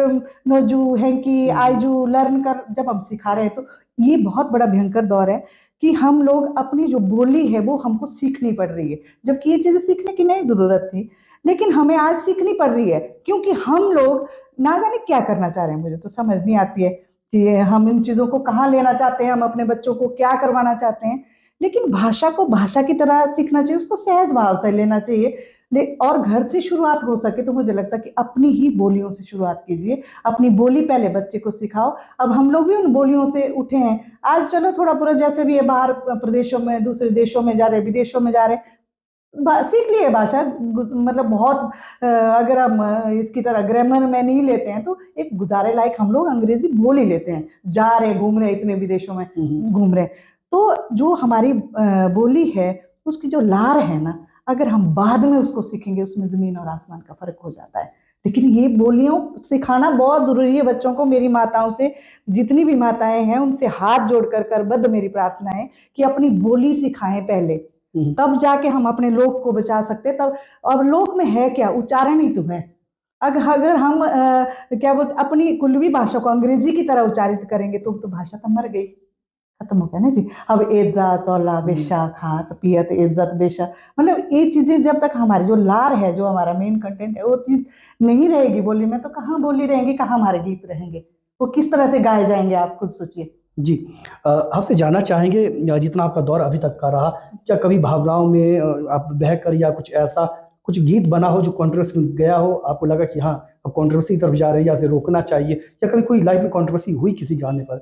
नोजू हैंकी आईजू लर्न कर जब हम सिखा रहे हैं, तो ये बहुत बड़ा भयंकर दौर है कि हम लोग अपनी जो बोली है वो हमको सीखनी पड़ रही है, जबकि ये चीजें सीखने की नहीं जरूरत थी, लेकिन हमें आज सीखनी पड़ रही है, क्योंकि हम लोग ना जाने क्या करना चाह रहे हैं। मुझे तो समझ नहीं आती है कि हम इन चीजों को कहाँ लेना चाहते हैं, हम अपने बच्चों को क्या करवाना चाहते हैं। लेकिन भाषा को भाषा की तरह सीखना चाहिए, उसको सहज भाव से लेना चाहिए। और घर से शुरुआत हो सके तो मुझे लगता है कि अपनी ही बोलियों से शुरुआत कीजिए, अपनी बोली पहले बच्चे को सिखाओ। अब हम लोग भी उन बोलियों से उठे हैं, आज चलो थोड़ा पूरा जैसे भी है, बाहर प्रदेशों में, दूसरे देशों में जा रहे, विदेशों में जा रहे, सीख लिए भाषा। मतलब बहुत अगर हम इसकी तरह ग्रामर में नहीं लेते हैं तो एक गुजारे लायक हम लोग अंग्रेजी बोल ही लेते हैं, जा रहे घूम रहे, इतने विदेशों में घूम रहे। तो जो हमारी बोली है उसकी जो लार है ना, अगर हम बाद में उसको सीखेंगे, उसमें जमीन और आसमान का फर्क हो जाता है। लेकिन ये बोलियों सिखाना बहुत जरूरी है बच्चों को। मेरी माताओं से, जितनी भी माताएं हैं उनसे हाथ जोड़कर करबद्ध मेरी प्रार्थना है कि अपनी बोली सिखाएं पहले, तब जाके हम अपने लोक को बचा सकते। तब अब लोक में है क्या, उच्चारण ही तो है। अगर हम क्या बोलते, अपनी कुलवी भाषा को अंग्रेजी की तरह उच्चारित करेंगे तो भाषा तो मर गई, खत्म हो गया ना जी। अब एजा चौला बेशा खात पियत इज्जत बेशा, मतलब ये चीजें जब तक हमारी जो लार है, जो हमारा मेन कंटेंट है, वो चीज नहीं रहेगी बोली में, तो कहाँ बोली रहेंगी, कहाँ हमारे गीत रहेंगे, वो किस तरह से गाए जाएंगे, आप खुद सोचिए। जी, आपसे जानना चाहेंगे, जितना आपका दौर अभी तक का रहा, क्या कभी भावनाओं में आप बहकर या कुछ ऐसा कुछ गीत बना हो जो कंट्रोवर्सी में गया हो, आपको लगा कि हाँ अब कंट्रोवर्सी की तरफ जा रही है, इसे रोकना चाहिए, या कभी कोई लाइफ में कंट्रोवर्सी हुई किसी गाने पर?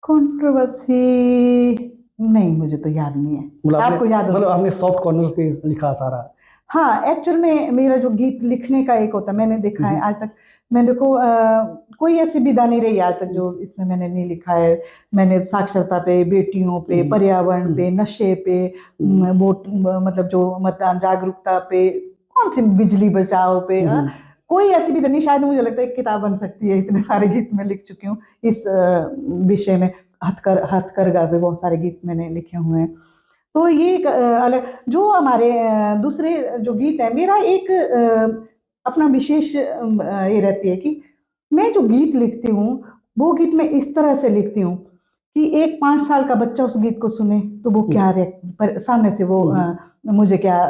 कंट्रोवर्सी नहीं, मुझे तो याद नहीं है। मतलब आपको याद हो? मतलब आपने सॉफ्ट कॉर्नर्स पे लिखा सारा? हाँ, एक्चुअल में मेरा जो गीत लिखने का एक होता है, मैंने देखा है आज तक, मैं देखो कोई ऐसी विधा नहीं रही आज तक जो इसमें मैंने नहीं लिखा है। मैंने साक्षरता पे, बेटियों पे, पर्यावरण पे, नशे पे, वोट मतलब जो मतदान जागरूकता पे, कौन सी बिजली बचाओ पे, कोई ऐसी विधा नहीं। शायद मुझे लगता है एक किताब बन सकती है, इतने सारे गीत मैं लिख चुकी हूँ इस विषय में। हथकरघा पे बहुत सारे गीत मैंने लिखे हुए हैं। तो ये एक अलग जो हमारे दूसरे जो गीत है, मेरा एक अपना विशेष ये रहती है कि मैं जो गीत लिखती हूँ वो गीत मैं इस तरह से लिखती हूँ कि एक 5 साल का बच्चा उस गीत को सुने तो वो क्या रिएक्ट सामने से वो मुझे क्या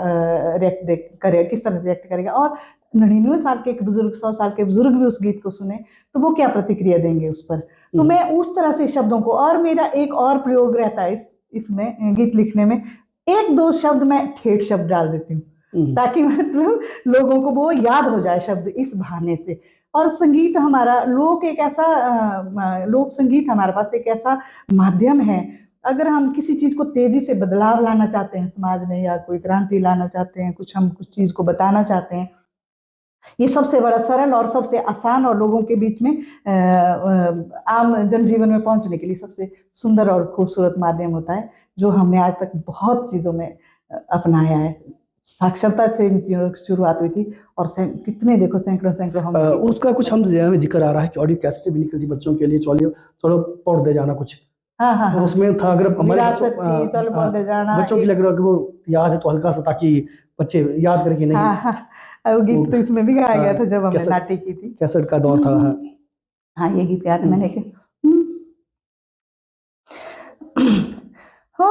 रिएक्ट करेगा, किस तरह से रिएक्ट करेगा, और 99 साल के एक बुजुर्ग, 100 साल के बुजुर्ग भी उस गीत को सुने तो वो क्या प्रतिक्रिया देंगे उस पर। तो मैं उस तरह से शब्दों को, और मेरा एक और प्रयोग रहता है इसमें गीत लिखने में, 1-2 शब्द मैं ठेठ शब्द डाल देती हूँ ताकि मतलब लोगों को वो याद हो जाए शब्द इस बहाने से। और संगीत हमारा लोक संगीत हमारे पास एक ऐसा माध्यम है, अगर हम किसी चीज को तेजी से बदलाव लाना चाहते हैं समाज में, या कोई क्रांति लाना चाहते हैं, हम कुछ चीज को बताना चाहते हैं, ये सबसे बड़ा सरल और सबसे आसान और लोगों के बीच में आम जनजीवन में पहुंचने के लिए सबसे सुंदर और खूबसूरत माध्यम होता है, जो हमने आज तक बहुत चीजों में अपनाया है। साक्षरता से शुरुआत हुई थी और कितने देखो सैकड़ों हम उसका कुछ हम जिक्र आ रहा है कि ऑडियो कैसेट भी निकलती बच्चों के लिए, चलो पढ़ दे जाना कुछ। हाँ, तो उसमें था अगर हमारे बच्चों की लग रहा है कि वो याद है तो हल्का सा, ताकि बच्चे याद करके नहीं। वो गीत तो इसमें भी गाया गया था जब हमने नाटी की थी, कैसेट का दौर था। हाँ ये गीत याद है मैंने के। हो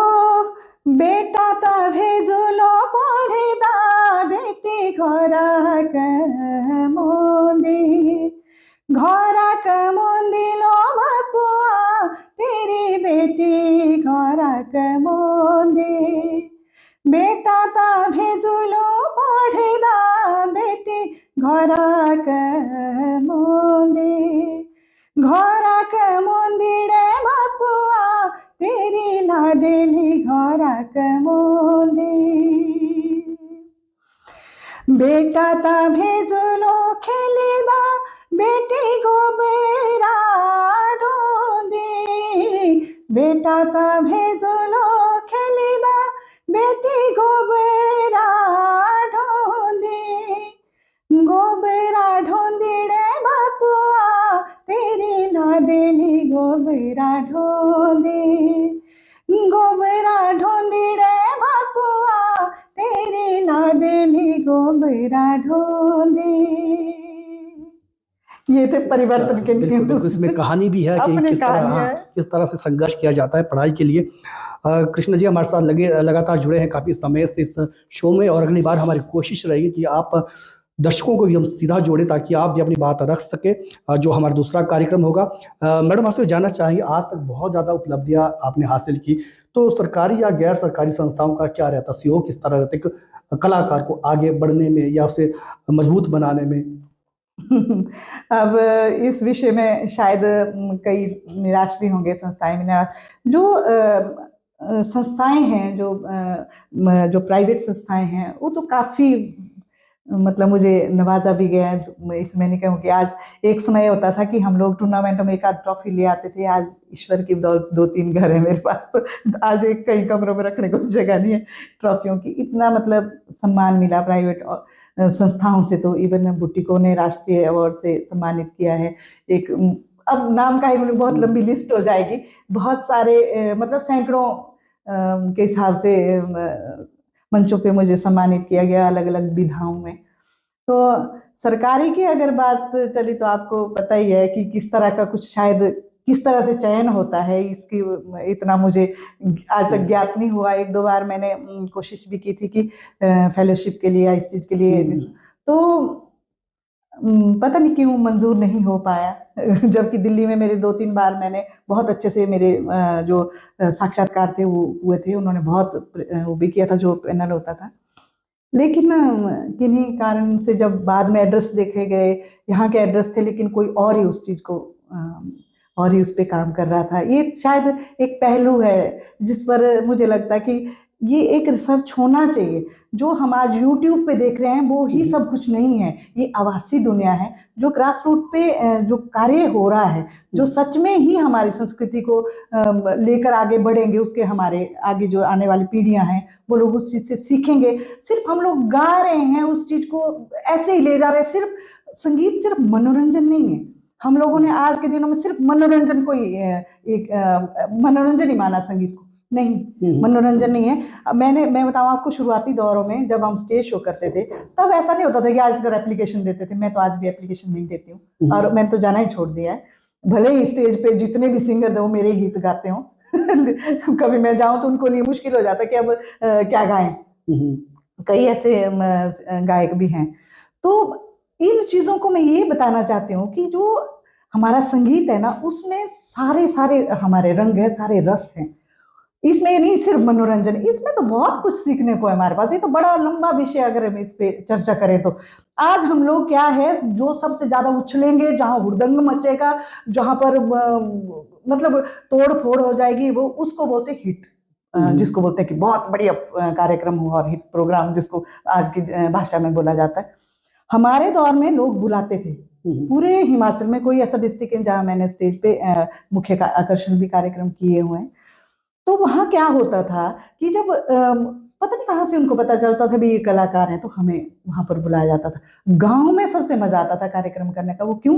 बेटा ता भेजुलो पढ़ेदा बेटी घरक मोंदिलो बापुआ तेरी बेटी घरक मोंदी। बेटा ता भेजुलो पढ़ेदा बेटी घरक मोंदिड़े बापुआ तेरी लाडेली घरक मोंदी। बेटा ता भेजुलो खेलेदा बेटी गोबरा ढोंदी। बेटा ता भेजुलो खेलेदा बेटी गोबरा ढोंदी। गोबरा ढोंदिड़े बापुआ तेरी लाडेली गोबरा ढोंदी। गोबरा ढोंदिड़े बापुआ तेरी लाडेली गोबरा ढोंदी। ये थे परिवर्तन के नियम। इसमें कहानी भी है कि किस तरह से संघर्ष किया जाता है पढ़ाई के लिए। कृष्ण जी हमारे साथ लगातार जुड़े हैं काफ़ी समय से इस शो में, और अगली बार हमारी कोशिश रहेगी कि आप दर्शकों को भी हम सीधा जोड़े ताकि आप भी अपनी बात रख सके, जो हमारा दूसरा कार्यक्रम होगा। मैडम आपसे जानना चाहेंगे, आज तक बहुत ज़्यादा उपलब्धियां आपने हासिल की, तो सरकारी या गैर सरकारी संस्थाओं का क्या रहता सहयोग, किस तरह रहता है कलाकार को आगे बढ़ने में या उसे मजबूत बनाने में? अब इस विषय में शायद कई निराश भी होंगे, संस्थाएं भी निराश। जो संस्थाएं हैं, जो प्राइवेट संस्थाएं हैं, वो तो काफ़ी मतलब मुझे नवाजा भी गया है। इसमें नहीं कहूँ कि आज एक समय होता था कि हम लोग टूर्नामेंट में एक आध ट्रॉफी ले आते थे, आज ईश्वर की 2-3 घर है मेरे पास, तो आज एक कई कमरों में रखने को जगह नहीं है ट्रॉफियों की। इतना मतलब सम्मान मिला प्राइवेट और संस्थाओं से, तो इवन बुटीकों ने राष्ट्रीय अवार्ड से सम्मानित किया है। एक अब नाम का ही बहुत लंबी लिस्ट हो जाएगी, बहुत सारे मतलब सैकड़ों के हिसाब से मंचों पे मुझे सम्मानित किया गया अलग अलग विधाओं में। तो सरकारी की अगर बात चली तो आपको पता ही है कि किस तरह का कुछ, शायद किस तरह से चयन होता है इसकी, इतना मुझे आज तक ज्ञात नहीं हुआ। 1-2 बार मैंने कोशिश भी की थी कि फेलोशिप के लिए या इस चीज के लिए, तो पता नहीं क्यों मंजूर नहीं हो पाया। जबकि दिल्ली में मेरे 2-3 बार मैंने बहुत अच्छे से, मेरे जो साक्षात्कार थे वो हुए थे, उन्होंने बहुत वो भी किया था जो पैनल होता था। लेकिन किन्हीं कारण से जब बाद में एड्रेस देखे गए, यहाँ के एड्रेस थे लेकिन कोई और ही उस चीज़ को और ही उस पे काम कर रहा था। ये शायद एक पहलू है जिस पर मुझे लगता है कि ये एक रिसर्च होना चाहिए। जो हम आज यूट्यूब पे देख रहे हैं वो ही सब कुछ नहीं है, ये आभासी दुनिया है। जो ग्रास रूट पे जो कार्य हो रहा है, जो सच में ही हमारी संस्कृति को लेकर आगे बढ़ेंगे, उसके हमारे आगे जो आने वाली पीढ़ियां हैं वो लोग उस चीज से सीखेंगे। सिर्फ हम लोग गा रहे हैं उस चीज को, ऐसे ही ले जा रहे हैं। सिर्फ संगीत सिर्फ मनोरंजन नहीं है। हम लोगों ने आज के दिनों में सिर्फ मनोरंजन को ही एक मनोरंजन ही माना संगीत को। नहीं, मनोरंजन नहीं है। मैं बताऊं आपको, शुरुआती दौरों में जब हम स्टेज शो करते थे तब ऐसा नहीं होता था कि आज की तरह एप्लीकेशन देते थे। मैं तो आज भी एप्लीकेशन नहीं देती हूँ, और मैंने तो जाना ही छोड़ दिया है। भले ही स्टेज पे जितने भी सिंगर थे वो मेरे गीत गाते हो कभी मैं जाऊं तो उनको लिए मुश्किल हो जाता है कि अब क्या गाएं। कई ऐसे गायक भी हैं। तो इन चीजों को मैं ये बताना चाहती हूँ कि जो हमारा संगीत है ना, उसमें सारे सारे हमारे रंग है, सारे रस हैं। इसमें नहीं सिर्फ मनोरंजन, इसमें तो बहुत कुछ सीखने को है हमारे पास। ये तो बड़ा लंबा विषय, अगर हम इस पे चर्चा करें तो। आज हम लोग क्या है, जो सबसे ज्यादा उछलेंगे, जहां हुड़दंग मचेगा, जहां पर मतलब तोड़ फोड़ हो जाएगी, वो उसको बोलते हिट। जिसको बोलते हैं कि बहुत बढ़िया कार्यक्रम हुआ, और हिट प्रोग्राम जिसको आज की भाषा में बोला जाता है। हमारे दौर में लोग बुलाते थे। पूरे हिमाचल में कोई ऐसा डिस्ट्रिक्ट है जहां मैंने स्टेज पे मुख्य आकर्षण भी कार्यक्रम किए हुए हैं। तो वहां क्या होता था कि जब पता नहीं कहां से उनको पता चलता था भी ये कलाकार हैं, तो हमें वहां पर बुलाया जाता था। गांव में सबसे मजा आता था कार्यक्रम करने का। वो क्यों?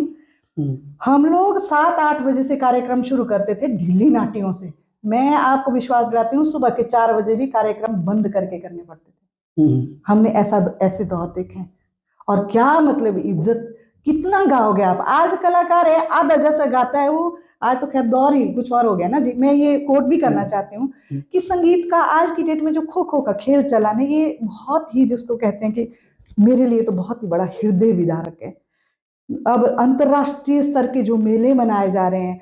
हम लोग 7-8 बजे से कार्यक्रम शुरू करते थे, ढीली नाटियों से। मैं आपको विश्वास दिलाती हूँ, सुबह के 4 बजे भी कार्यक्रम बंद करके करने पड़ते थे। हमने ऐसे दौर देखे हैं। और क्या मतलब इज्जत, कितना गाओगे आप? आज कलाकार है, आधा जैसा गाता है वो। आज तो खैर दौर ही कुछ और हो गया ना जी। मैं ये कोट भी करना चाहती हूँ कि संगीत का आज की डेट में जो खो खो का खेल चला ना, ये बहुत ही, जिसको कहते हैं कि मेरे लिए तो बहुत ही बड़ा हृदय विदारक है। अब अंतरराष्ट्रीय स्तर के जो मेले मनाए जा रहे हैं,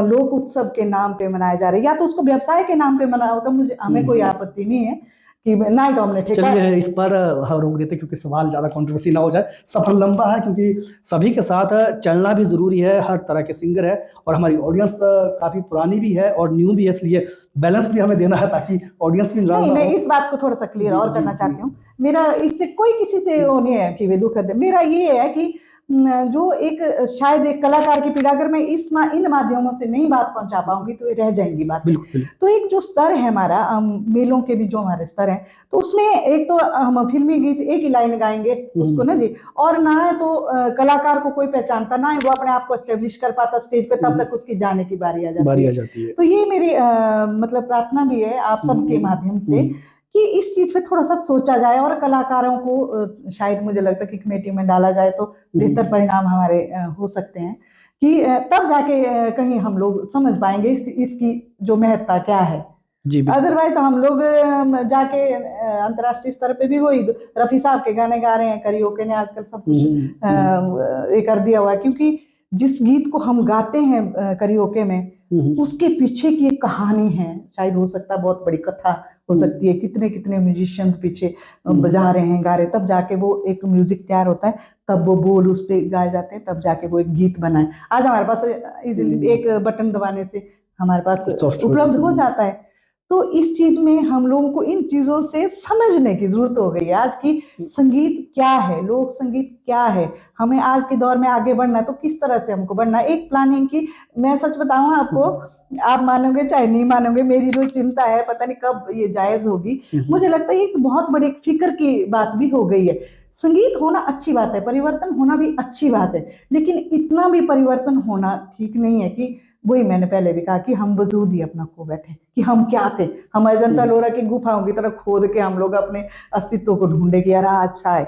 लोक उत्सव के नाम पे मनाए जा रहे हैं, या तो उसको व्यवसाय के नाम पे मनाया होता, मुझे हमें कोई आपत्ति नहीं है कि ना ही तो हमने ठेका। चलिए इस पर हम रोक देते क्योंकि सवाल ज़्यादा कंट्रोवर्सी ना हो जाए। सफर लंबा है क्योंकि सभी के साथ चलना भी ज़रूरी है। हर तरह के सिंगर है और हमारी ऑडियंस काफ़ी पुरानी भी है और न्यू भी है, इसलिए बैलेंस भी हमें देना है ताकि ऑडियंस भी नहीं, मैं इस बात को थोड़ा सा क्लियर और करना चाहती हूँ। मेरा इससे कोई किसी से वो नहीं है कि वे दुखद है। मेरा ये है कि जो एक शायद एक कलाकार की पीड़ा, अगर मैं इन माध्यमों से नहीं बात पहुंचा पाऊंगी तो रह जाएंगी बातें। तो एक जो स्तर है हमारा, मेलों के भी जो हमारे स्तर हैं, तो उसमें एक तो हम फिल्मी गीत एक ही लाइन गाएंगे उसको ना जी, और ना है तो कलाकार को कोई पहचानता, ना है वो अपने आप को एस्टेब्लिश कर पाता स्टेज पे, तब तक उसकी जाने की बारी आ जाती है। तो ये मेरी मतलब प्रार्थना भी है आप सबके माध्यम से कि इस चीज पे थोड़ा सा सोचा जाए, और कलाकारों को शायद मुझे लगता है कि कमेटी में डाला जाए तो बेहतर परिणाम हमारे हो सकते हैं, कि तब जाके कहीं हम लोग समझ पाएंगे इसकी जो महत्ता क्या है। अदरवाइज तो हम लोग जाके अंतर्राष्ट्रीय स्तर पे भी वही रफी साहब के गाने गा रहे हैं। करियोके ने आजकल सब कुछ ये कर दिया हुआ है, क्योंकि जिस गीत को हम गाते हैं करियोके में, उसके पीछे की एक कहानी है। शायद हो सकता है बहुत बड़ी कथा हो सकती है, कितने कितने म्यूजिशियंस पीछे बजा रहे हैं, गा रहे, तब जाके वो एक म्यूजिक तैयार होता है, तब वो बोल उस पे गाए जाते हैं, तब जाके वो एक गीत बना है। आज हमारे पास इजीली एक बटन दबाने से हमारे पास उपलब्ध हो जाता है। तो इस चीज में हम लोगों को इन चीजों से समझने की जरूरत हो गई है। आज की संगीत क्या है, लोक संगीत क्या है, हमें आज के दौर में आगे बढ़ना है तो किस तरह से हमको बढ़ना है। एक प्लानिंग की, मैं सच बताऊं आपको, आप मानोगे चाहे नहीं मानोगे, मेरी जो चिंता है पता नहीं कब ये जायज होगी। मुझे लगता है ये बहुत बड़ी फिक्र की बात भी हो गई है। संगीत होना अच्छी बात है, परिवर्तन होना भी अच्छी बात है, लेकिन इतना भी परिवर्तन होना ठीक नहीं है कि वही मैंने पहले भी कहा कि हम वजूद ही अपना खो बैठे, कि हम क्या थे। हम अजंता लोरा की गुफाओं की तरफ खोद के हम लोग अपने अस्तित्व को ढूंढे कि यार अच्छा है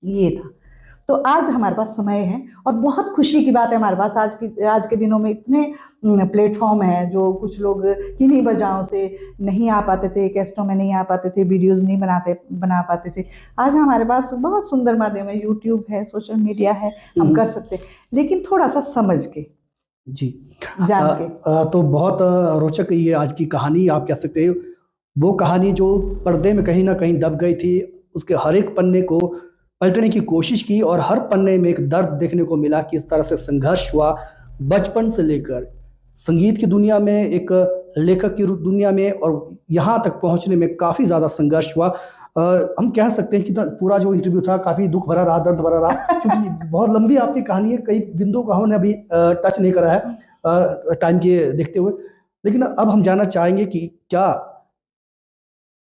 ये था। तो आज हमारे पास समय है, और बहुत खुशी की बात है हमारे पास आज के दिनों में इतने प्लेटफॉर्म है। जो कुछ लोग किन्हीं वजहों से नहीं आ पाते थे, कैस्टों में नहीं आ पाते थे, वीडियोस नहीं बना पाते थे, आज हमारे पास बहुत सुंदर माध्यम है, यूट्यूब है, सोशल मीडिया है, हम कर सकते हैं, लेकिन थोड़ा सा समझ के जी जान के। तो बहुत रोचक ये आज की कहानी आप कह सकते हो। वो कहानी जो पर्दे में कहीं ना कहीं दब गई थी, उसके हर एक पन्ने को पलटने की कोशिश की और हर पन्ने में एक दर्द देखने को मिला कि इस तरह से संघर्ष हुआ बचपन से लेकर संगीत की दुनिया में, एक लेखक की दुनिया में, और यहाँ तक पहुँचने में काफ़ी ज़्यादा संघर्ष हुआ। हम कह सकते हैं कि पूरा जो इंटरव्यू था काफ़ी दुख भरा रहा, दर्द भरा रहा, क्योंकि बहुत लंबी आपकी कहानी है, कई बिंदुओं को हमने अभी टच नहीं करा है टाइम के देखते हुए। लेकिन अब हम जानना चाहेंगे कि क्या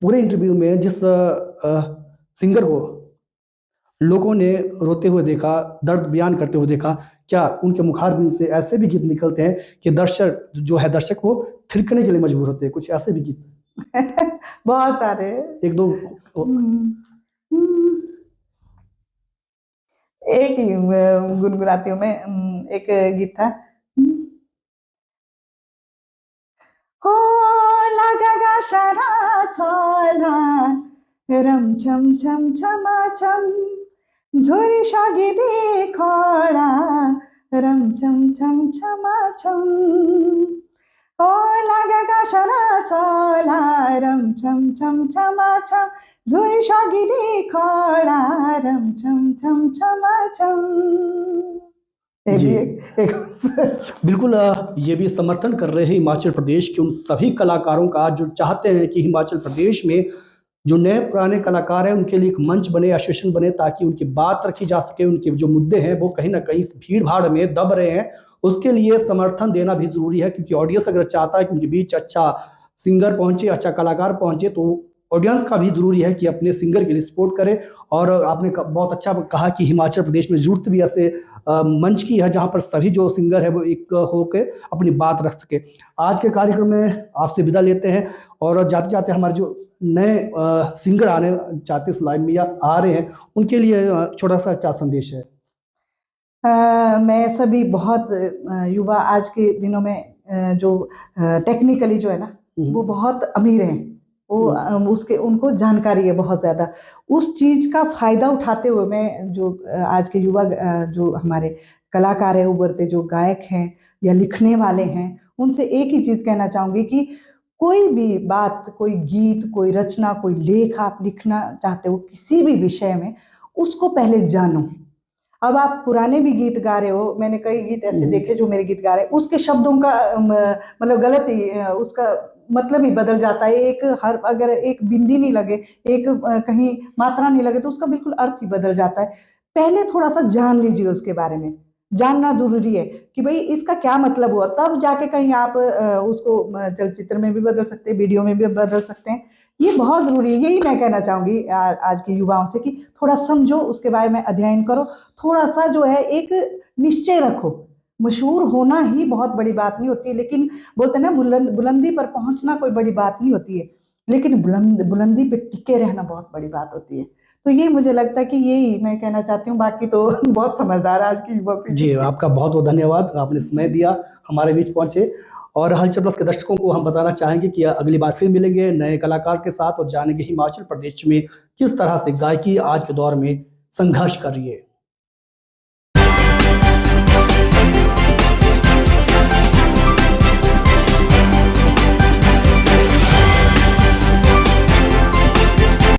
पूरे इंटरव्यू में जिस सिंगर को लोगों ने रोते हुए देखा, दर्द बयान करते हुए देखा, क्या उनके मुखारबिन से ऐसे भी गीत निकलते हैं कि दर्शक वो थिरकने के लिए मजबूर होते हैं? कुछ ऐसे भी गीत बहुत सारे। एक दो एक ही गुनगुनाती हूँ मैं। एक गीत था, हो लगा शरा छोला रम छम छम छमा छम झोरी शागी देखोड़ा रम छम छम छमा छम, ओ लगा शरा छोला रम छम छम छमा छम झोरी शागी देखोड़ा रम छम छम छमा छम। जी। एक बिल्कुल ये भी समर्थन कर रहे हैं हिमाचल प्रदेश के उन सभी कलाकारों का जो चाहते हैं कि हिमाचल प्रदेश में जो नए पुराने कलाकार हैं उनके लिए एक मंच बने, एसोसिएशन बने, ताकि उनकी बात रखी जा सके, उनके जो मुद्दे हैं वो कहीं ना कहीं इस भीड़ भाड़ में दब रहे हैं, उसके लिए समर्थन देना भी जरूरी है। क्योंकि ऑडियंस अगर चाहता है कि उनके बीच अच्छा सिंगर पहुंचे, अच्छा कलाकार पहुंचे, तो ऑडियंस का भी जरूरी है कि अपने सिंगर के लिए सपोर्ट करे। और आपने बहुत अच्छा कहा कि हिमाचल प्रदेश में जरूरत भी ऐसे मंच की है जहां पर सभी जो सिंगर है वो एक होकर अपनी बात रख सके। आज के कार्यक्रम में आपसे विदा लेते हैं और जाते जाते हमारे जो नए सिंगर आने चाहते इस लाइन में या आ रहे हैं उनके लिए छोटा सा क्या संदेश है? मैं सभी बहुत युवा आज के दिनों में जो टेक्निकली जो है ना वो बहुत अमीर हैं, वो उसके उनको जानकारी है बहुत ज़्यादा। उस चीज़ का फ़ायदा उठाते हुए मैं जो आज के युवा जो हमारे कलाकार हैं, उभरते जो गायक हैं या लिखने वाले हैं, उनसे एक ही चीज़ कहना चाहूँगी कि कोई भी बात, कोई गीत, कोई रचना, कोई लेख आप लिखना चाहते हो किसी भी विषय में, उसको पहले जानो। अब आप पुराने भी गीत गा रहे हो, मैंने कई गीत ऐसे देखे जो मेरे गीत गा रहे हैं, उसके शब्दों का मतलब गलत ही उसका मतलब ही बदल जाता है। अगर एक बिंदी नहीं लगे, एक कहीं मात्रा नहीं लगे तो उसका बिल्कुल अर्थ ही बदल जाता है। पहले थोड़ा-सा जान लीजिए उसके बारे में, जानना ज़रूरी है कि भई इसका क्या मतलब हुआ, तब जाके कहीं आप उसको चलचित्र में भी बदल सकते हैं, वीडियो में भी बदल सकते हैं। ये बहुत ज़रूरी है, यही मैं कहना चाहूँगी आज के युवाओं से कि थोड़ा समझो, उसके बारे में अध्ययन करो, थोड़ा-सा जो है एक निश्चय रखो। मशहूर होना ही बहुत बड़ी बात नहीं होती है, लेकिन बोलते हैं ना बुलंदी पर पहुँचना कोई बड़ी बात नहीं होती है, लेकिन बुलंदी पे टिके रहना बहुत बड़ी बात होती है। तो ये मुझे लगता है कि यही मैं कहना चाहती हूँ, बाकी तो बहुत समझदार है आज की युवा पीढ़ी। जी, आपका बहुत-बहुत धन्यवाद। आपने समय दिया, हमारे बीच पहुँचे, और हलचल प्लस के दर्शकों को हम बताना चाहेंगे कि अगली बार फिर मिलेंगे नए कलाकार के साथ और जानेंगे हिमाचल प्रदेश में किस तरह से गायकी आज के दौर में संघर्ष कर रही है।